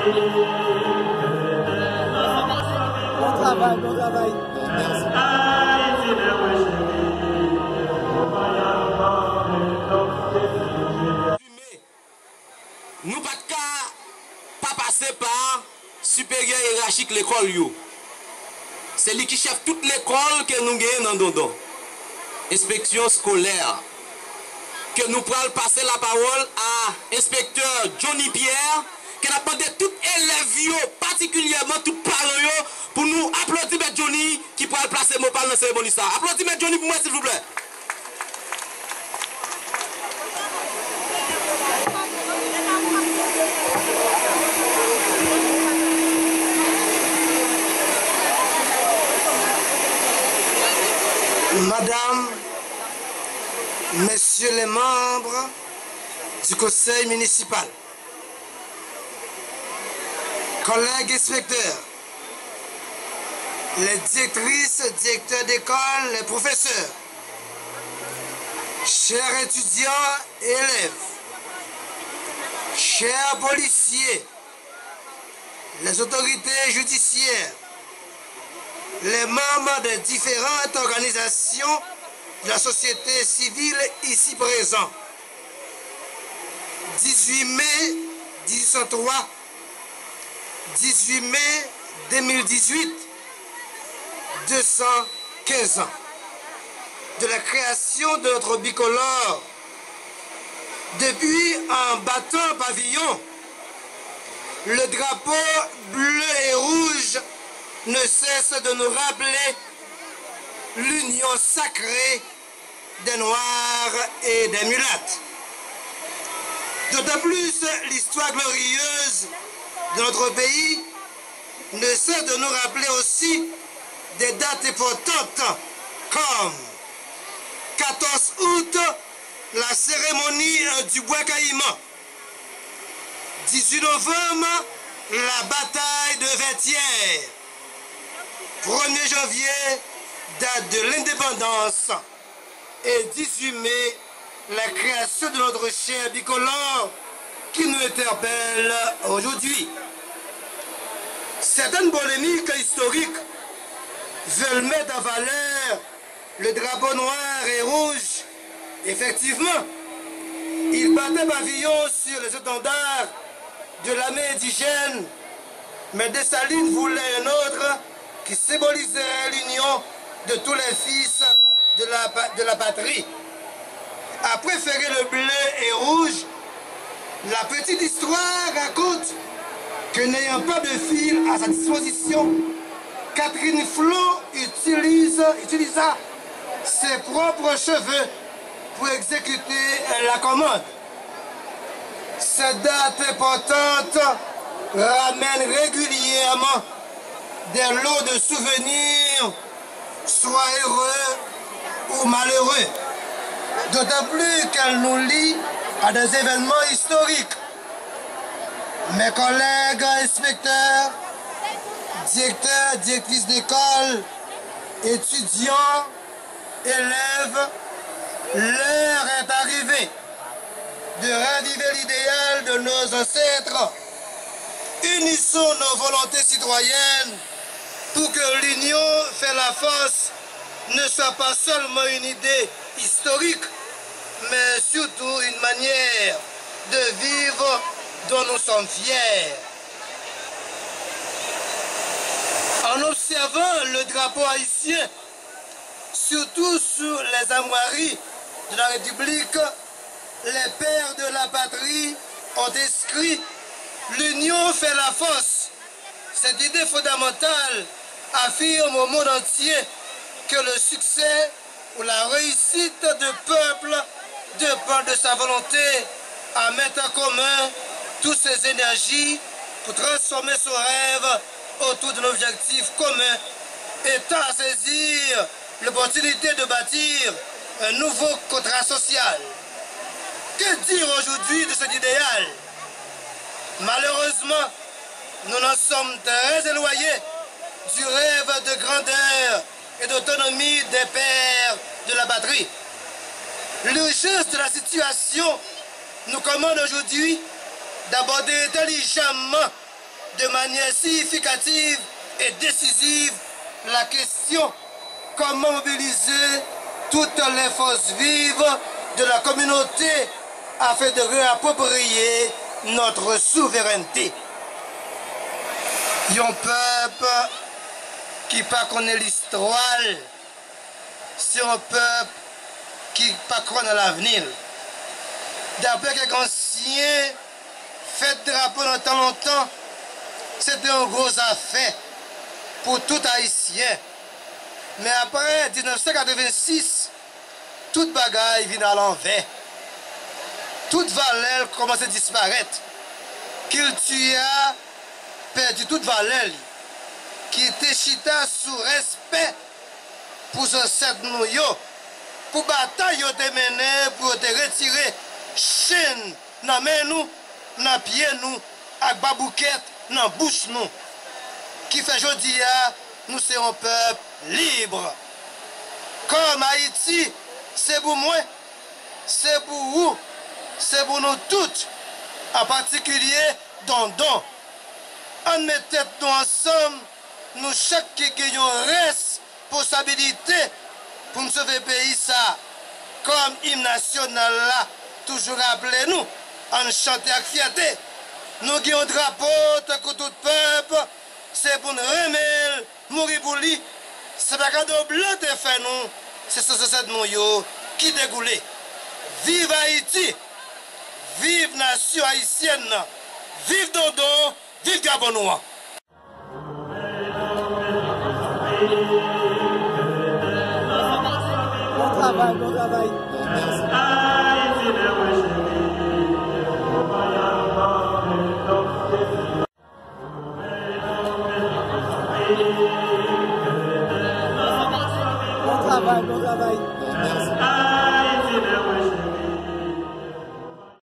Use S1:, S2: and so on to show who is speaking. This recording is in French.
S1: Bon travail, bon travail.
S2: Nous pas passer par supérieur hiérarchique l'école. C'est lui qui chef toute l'école que nous gagnons dans Dondon. Inspection scolaire. Que nous pourrons passer la parole à inspecteur Johnny Pierre, qui a demandé tout élèves, particulièrement tout parents, pour nous applaudir Johnny qui pourra placer mon parle dans la cérémonie. Applaudissez Johnny pour moi s'il vous plaît.
S3: Madame, Messieurs les membres du conseil municipal, collègues inspecteurs, les directrices, directeurs d'école, les professeurs, chers étudiants et élèves, chers policiers, les autorités judiciaires, les membres des différentes organisations de la société civile ici présents. 18 mai 1803, 18 mai 2018, 215 ans de la création de notre bicolore. Depuis un battant pavillon, le drapeau bleu et rouge ne cesse de nous rappeler l'union sacrée des Noirs et des mulattes. D'autant plus, l'histoire glorieuse de notre pays ne cesse de nous rappeler aussi des dates importantes comme 14 août, la cérémonie du bois caïman. 18 novembre, la bataille de Vertières. 1er janvier, date de l'indépendance. Et 18 mai, la création de notre cher bicolore qui nous interpelle aujourd'hui. Certaines polémiques historiques veulent mettre en valeur le drapeau noir et rouge. Effectivement, il battait pavillon sur les étendards de l'armée indigène, mais Dessalines voulait un autre qui symboliserait l'union de tous les fils de la patrie. A préféré le bleu et rouge, la petite histoire raconte que n'ayant pas de fil à sa disposition, Catherine Flot utilisa ses propres cheveux pour exécuter la commande. Cette date importante ramène régulièrement des lots de souvenirs, soit heureux ou malheureux. D'autant plus qu'elle nous lie à des événements historiques. Mes collègues inspecteurs, directeurs, directrices d'école, étudiants, élèves, l'heure est arrivée de raviver l'idéal de nos ancêtres. Unissons nos volontés citoyennes pour que l'union fait la force ne soit pas seulement une idée historique, mais surtout une manière de vivre dont nous sommes fiers. En observant le drapeau haïtien, surtout sur les armoiries de la République, les pères de la patrie ont inscrit « L'union fait la force ». Cette idée fondamentale affirme au monde entier que le succès ou la réussite de peuple dépend de sa volonté à mettre en commun toutes ses énergies pour transformer son rêve autour d'un objectif commun et tant à saisir l'opportunité de bâtir un nouveau contrat social. Que dire aujourd'hui de cet idéal? Malheureusement, nous en sommes très éloignés du rêve de grandeur et d'autonomie des pères de la patrie. L'urgence de la situation nous commande aujourd'hui d'aborder intelligemment de manière significative et décisive la question comment mobiliser toutes les forces vives de la communauté afin de réapproprier notre souveraineté. Un peuple qui pas connaît l'histoire, c'est un peuple qui pas connaît l'avenir. D'après quelques anciens, fait drapeau dans longtemps, c'était une grosse affaire pour tout Haïtien. Mais après 1986, toute bagaille vient à l'envers. Toute valeur commence à disparaître. Culture a perdu toute valeur. Qui était chita sous respect pour ce set nous, pour bataille te mener, pour te retirer chaîne dans main nous, dans pied nous, avec babouquette dans bouche nous. Qui fait aujourd'hui, nous sommes un peuple libre. Comme Haïti, c'est pour moi, c'est pour vous, c'est pour nous toutes, en particulier Dondon. On met tête nous ensemble, nous chaque qui gagnons responsabilité pour nous sauver le pays ça. Comme hymne national là, toujours rappelez nous, en chanter avec fierté. Nous avons un drapeau, que tout peuple, c'est pour nous remettre, mourir pour lui. C'est pas cadeau blanc de fait nous, c'est ce nous qui dégoule. Vive Haïti, vive nation haïtienne, vive Dondon, vive Gabonois.
S1: Bon travail, bon travail. Bon travail, bon travail.